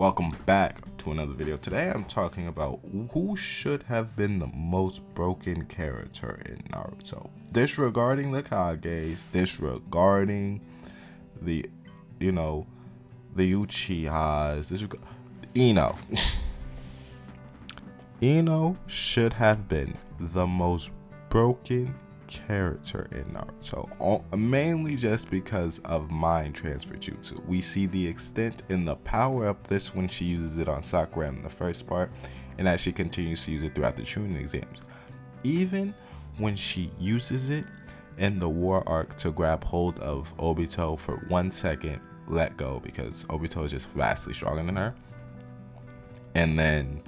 Welcome back to another video. Today I'm talking about who should have been the most broken character in Naruto. Disregarding the Kages, disregarding the, the Uchihas, Ino. Ino should have been the most broken character in Naruto, mainly just because of mind transfer jutsu. We see the extent and the power of this when she uses it on Sakura in the first part, and as she continues to use it throughout the Chunin exams. Even when she uses it in the war arc to grab hold of Obito for 1 second, let go because Obito is just vastly stronger than her, and then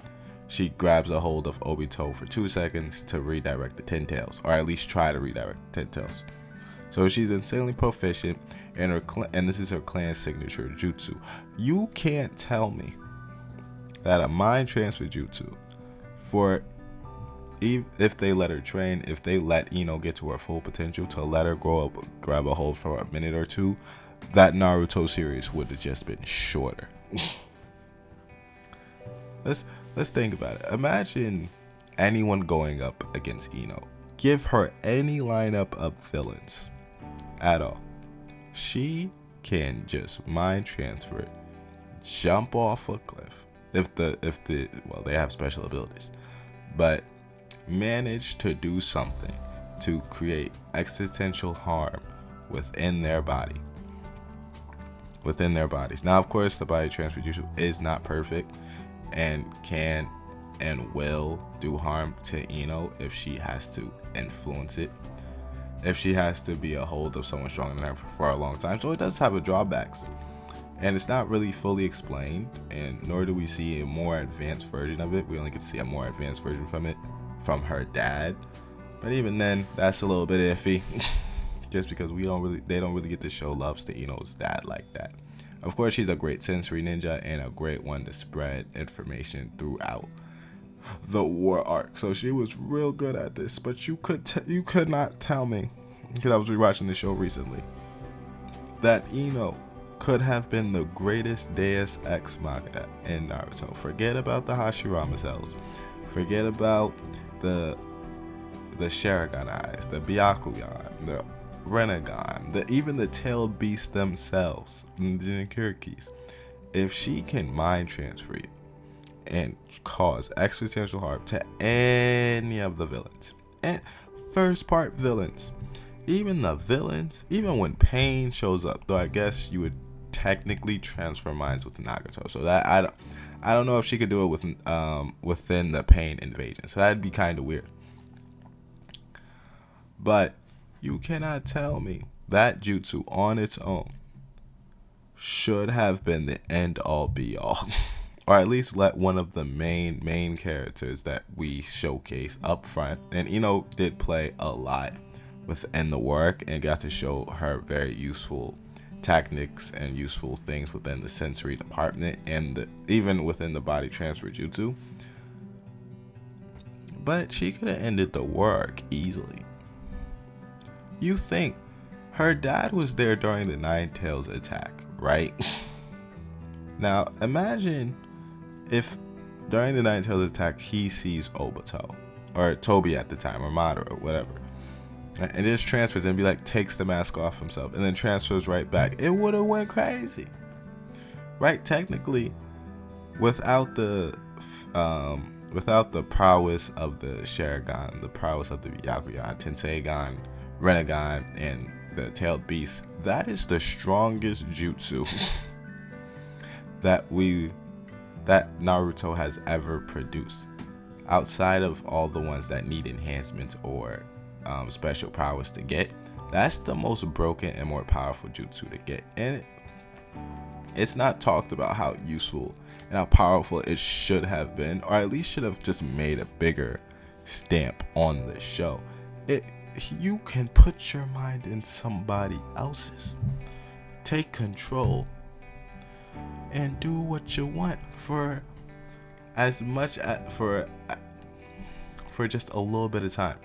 she grabs a hold of Obito for 2 seconds to redirect the Ten Tails, or at least try to redirect the Ten Tails. So she's insanely proficient, and this is her clan signature jutsu. You can't tell me that a mind transfer jutsu, if they let her train, if they let Ino get to her full potential, to let her grow up, grab a hold for a minute or two, that Naruto series would have just been shorter. Let's think about it. Imagine anyone going up against Ino. Give her any lineup of villains at all. She can just mind transfer it, jump off a cliff. Well, they have special abilities, but manage to do something to create existential harm within their bodies. Now, of course, the body transfer jutsu is not perfect, and can and will do harm to Ino if she has to influence it, if she has to be a hold of someone stronger than her for a long time. So it does have a drawbacks, and it's not really fully explained, and nor do we see a more advanced version of it. We only get to see a more advanced version from her dad, but even then that's a little bit iffy just because they don't really get to show loves to Ino's dad like that. Of course, she's a great sensory ninja and a great one to spread information throughout the war arc. So she was real good at this, but you could not tell me, because I was rewatching the show recently, that Ino could have been the greatest Deus Ex Machina in Naruto. Forget about the Hashirama cells. Forget about the Sharingan eyes, the Byakugan, the Renegon, even the tailed beasts themselves, the Jinchurikis. If she can mind transfer you and cause existential harm to any of the villains, and first part villains, even when Pain shows up, though I guess you would technically transfer minds with Nagato, so that I don't know if she could do it within the Pain invasion, so that'd be kind of weird. But you cannot tell me that jutsu on its own should have been the end all be all, or at least let one of the main characters that we showcase up front. And Ino did play a lot within the work and got to show her very useful tactics and useful things within the sensory department and even within the body transfer jutsu. But she could have ended the work easily. You think her dad was there during the Nine Tails attack, right? Now imagine if during the Nine Tails attack he sees Obito or Toby at the time, or Madara or whatever, and just transfers and takes the mask off himself and then transfers right back. It would have went crazy, right? Technically, without the prowess of the Sharingan, the prowess of the Byakugan, Tenseigan, Renegon, and the tailed beast, that is the strongest jutsu that Naruto has ever produced, outside of all the ones that need enhancements or special prowess to get. That's the most broken and more powerful jutsu to get, and it's not talked about how useful and how powerful it should have been, or at least should have just made a bigger stamp on the show. You can put your mind in somebody else's, take control, and do what you want for just a little bit of time.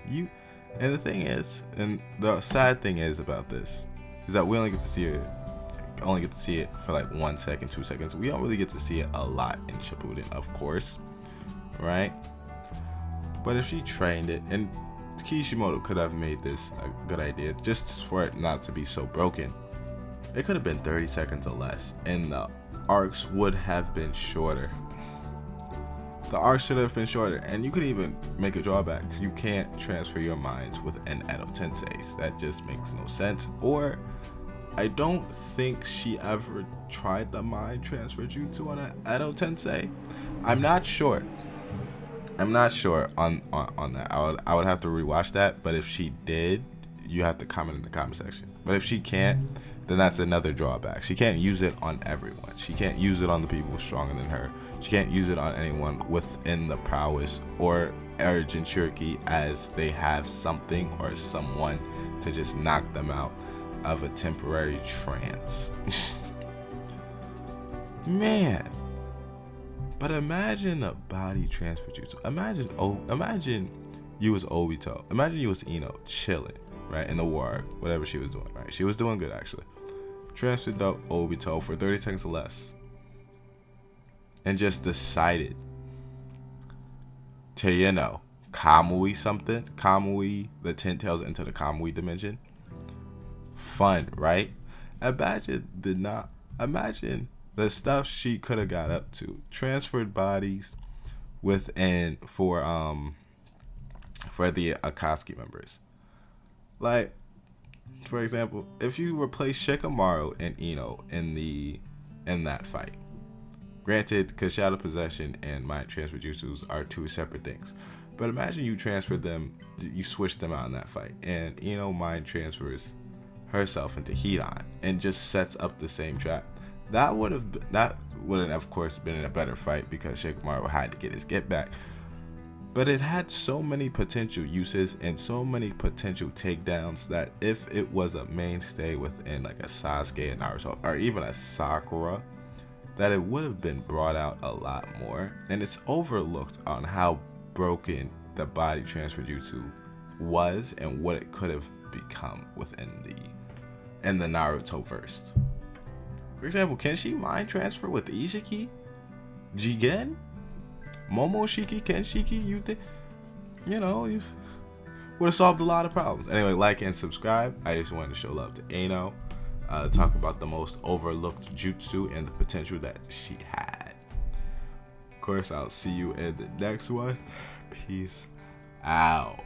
And the thing is, and the sad thing is about this, is that we only get to see her only get to see it for like 1 second, 2 seconds. We don't really get to see it a lot in Shippuden, of course, right? But if she trained it, and Kishimoto could have made this a good idea just for it not to be so broken. It could have been 30 seconds or less, and the arcs would have been shorter. The arcs should have been shorter, and you could even make a drawback. You can't transfer your minds within Edo Tensei's. That just makes no sense. Or, I don't think she ever tried the mind transfer jutsu on an Edo Tensei. I'm not sure. I'm not sure on that. I would have to rewatch that. But if she did, you have to comment in the comment section. But if she can't, then that's another drawback. She can't use it on everyone. She can't use it on the people stronger than her. She can't use it on anyone within the prowess or urgent Cherokee, as they have something or someone to just knock them out of a temporary trance. Man. But imagine a body transfer jutsu. Imagine you was Obito. Imagine you was Ino chilling, right, in the war, whatever she was doing, right? She was doing good, actually. Transferred the Obito for 30 seconds or less. And just decided to, Kamui something. Kamui, the 10 tails into the Kamui dimension. Fun, right? Imagine the stuff she could have got up to. Transferred bodies within for the Akatsuki members. Like, for example, if you replace Shikamaru and Ino in that fight. Granted, because Shadow Possession and Mind Transfer Jutsus are two separate things. But imagine you transfer them, you switch them out in that fight, and Ino mind transfers herself into Hidan and just sets up the same trap. That wouldn't of course been a better fight because Shikamaru had to get his get back. But it had so many potential uses and so many potential takedowns that if it was a mainstay within like a Sasuke and Naruto or even a Sakura, that it would have been brought out a lot more. And it's overlooked on how broken the body transfer jutsu was and what it could have become within the Naruto verse. For example, can she mind transfer with Ishiki? Jigen? Momoshiki? Kenshiki? You think? You would have solved a lot of problems. Anyway, like and subscribe. I just wanted to show love to Ano. Talk about the most overlooked jutsu and the potential that she had. Of course, I'll see you in the next one. Peace out.